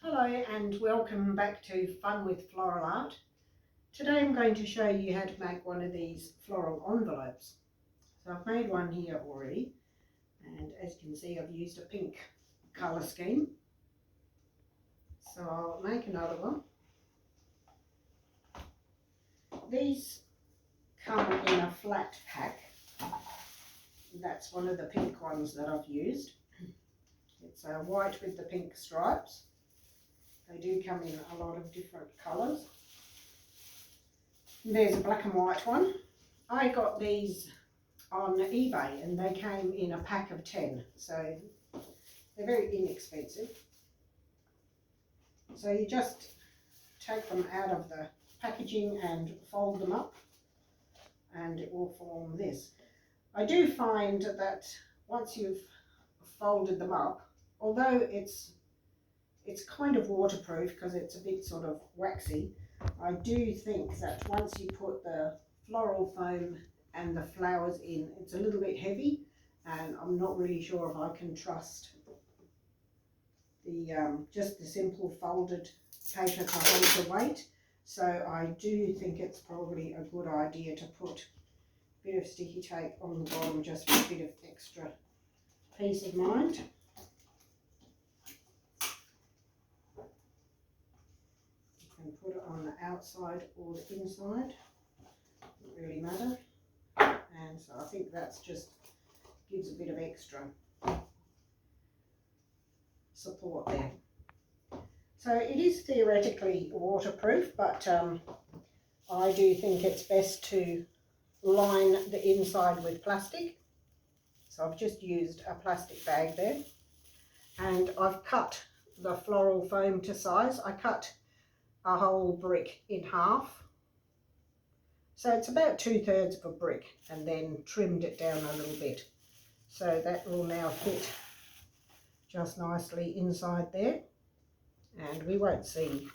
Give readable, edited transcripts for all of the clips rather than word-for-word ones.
Hello and welcome back to Fun with Floral Art. Today I'm going to show you how to make one of these floral envelopes. So I've made one here already, and as you can see I've used a pink colour scheme. So I'll make another one. These come in a flat pack. That's one of the pink ones that I've used. It's white with the pink stripes. They do come in a lot of different colours. There's a black and white one. I got these on eBay and they came in a pack of 10, so they're very inexpensive. So you just take them out of the packaging and fold them up and it will form this. I do find that once you've folded them up, although it's kind of waterproof because it's a bit sort of waxy, I do think that once you put the floral foam and the flowers in, it's a little bit heavy and I'm not really sure if I can trust the just the simple folded paper to hold the weight. So I do think it's probably a good idea to put a bit of sticky tape on the bottom just for a bit of extra peace of mind. And put it on the outside or the inside, doesn't really matter. And so I think that's just gives a bit of extra support there. So it is theoretically waterproof, but I do think it's best to line the inside with plastic. So I've just used a plastic bag there, and I've cut the floral foam to size. I cut a whole brick in half, so it's about 2/3 of a brick, and then trimmed it down a little bit, so that will now fit just nicely inside there, and we won't see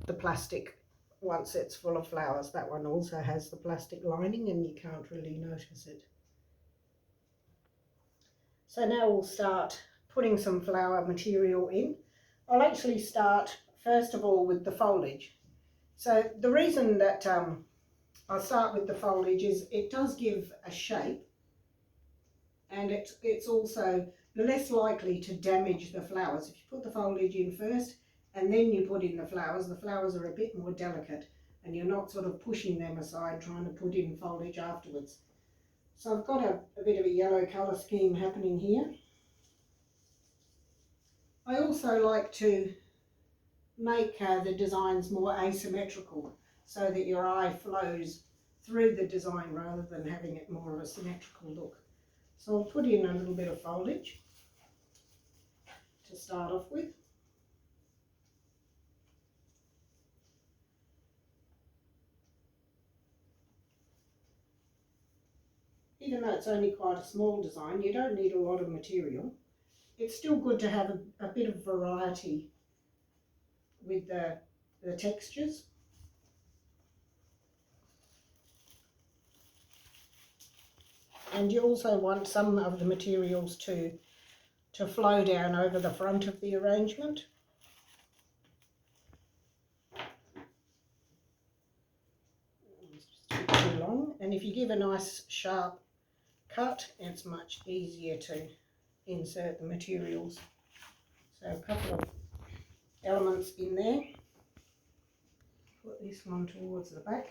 the plastic once it's full of flowers. That one also has the plastic lining and you can't really notice it. So now we'll start putting some flower material in. I'll actually start first of all with the foliage. So the reason that I'll start with the foliage is it does give a shape, and it's also less likely to damage the flowers. If you put the foliage in first and then you put in the flowers are a bit more delicate and you're not sort of pushing them aside trying to put in foliage afterwards. So I've got a bit of a yellow colour scheme happening here. I also like to make the designs more asymmetrical so that your eye flows through the design rather than having it more of a symmetrical look. So I'll put in a little bit of foliage to start off with. Even though it's only quite a small design, you don't need a lot of material. It's still good to have a bit of variety with the textures. And you also want some of the materials to flow down over the front of the arrangement. It's just a bit too long, and if you give a nice sharp cut, it's much easier to insert the materials. So a couple of elements in there. Put this one towards the back.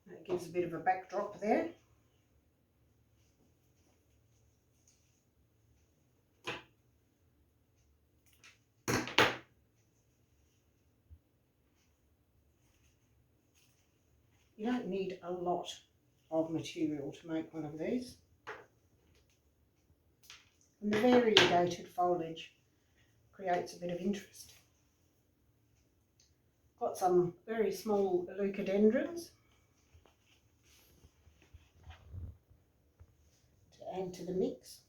That gives a bit of a backdrop there. You don't need a lot of material to make one of these. And the variegated foliage creates a bit of interest. Got some very small leucadendrons to add to the mix.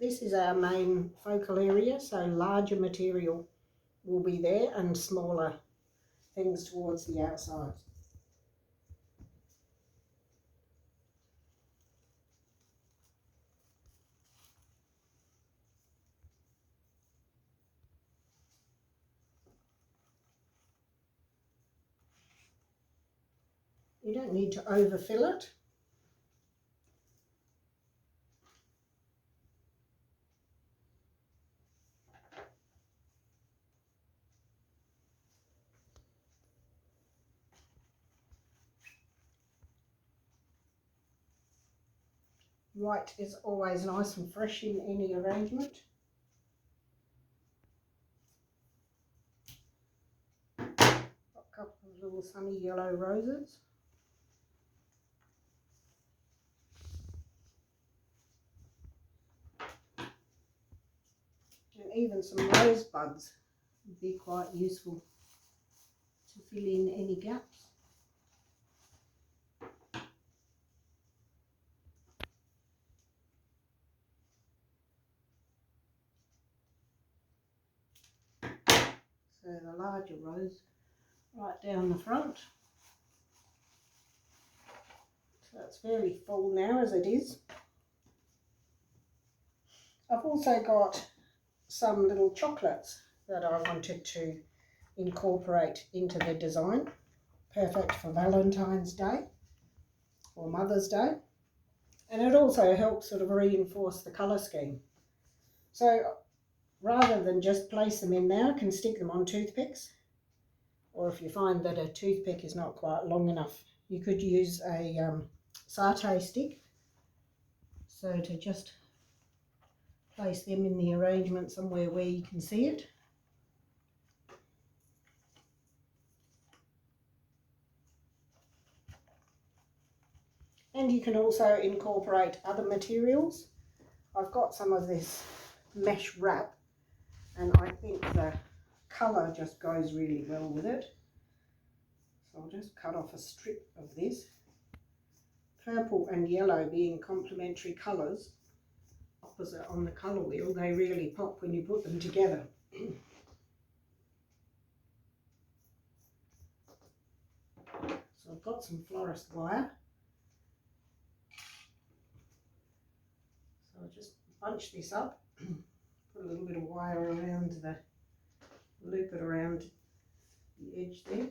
This is our main focal area, so larger material will be there and smaller things towards the outside. You don't need to overfill it. White is always nice and fresh in any arrangement. Got a couple of little sunny yellow roses. And even some rosebuds would be quite useful to fill in any gaps. So the larger rose right down the front. So it's fairly full now as it is. I've also got some little chocolates that I wanted to incorporate into the design. Perfect for Valentine's Day or Mother's Day. And it also helps sort of reinforce the colour scheme. So rather than just place them in there, I can stick them on toothpicks. Or if you find that a toothpick is not quite long enough, you could use a satay stick. So to just place them in the arrangement somewhere where you can see it. And you can also incorporate other materials. I've got some of this mesh wrap, and I think the colour just goes really well with it. So I'll just cut off a strip of this. Purple and yellow being complementary colours, opposite on the colour wheel, they really pop when you put them together. So I've got some florist wire. So I'll just bunch this up, put a little bit of wire around the, loop it around the edge there.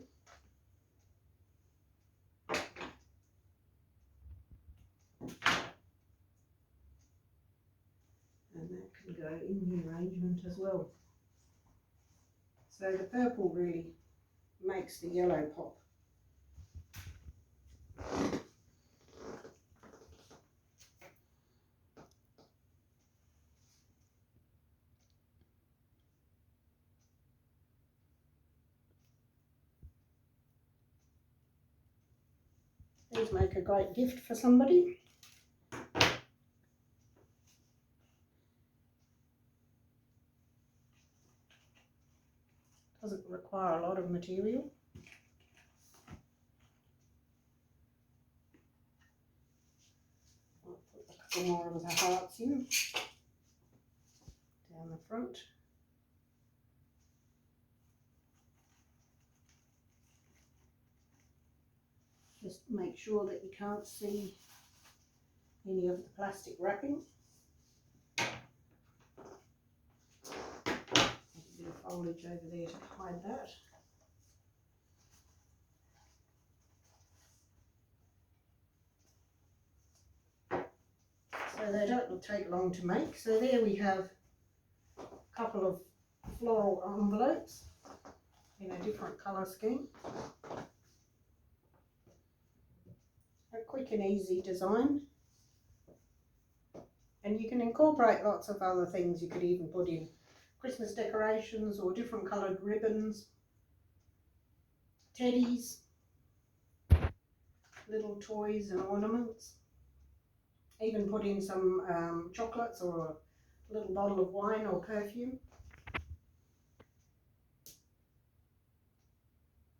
And that can go in the arrangement as well. So the purple really makes the yellow pop. These make a great gift for somebody. Doesn't require a lot of material. I'll put a couple more of the hearts in down the front. Just make sure that you can't see any of the plastic wrapping. A bit of foliage over there to hide that. So they don't take long to make. So there we have a couple of floral envelopes in a different colour scheme. A quick and easy design. And you can incorporate lots of other things. You could even put in Christmas decorations or different coloured ribbons, teddies, little toys and ornaments. Even put in some chocolates or a little bottle of wine or perfume.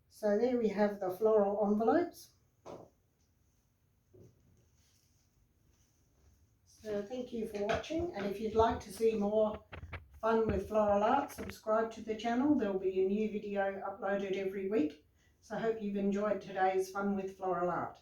So there we have the floral envelopes. So thank you for watching, and if you'd like to see more fun with floral art, subscribe to the channel. There will be a new video uploaded every week. So I hope you've enjoyed today's Fun with Floral Art.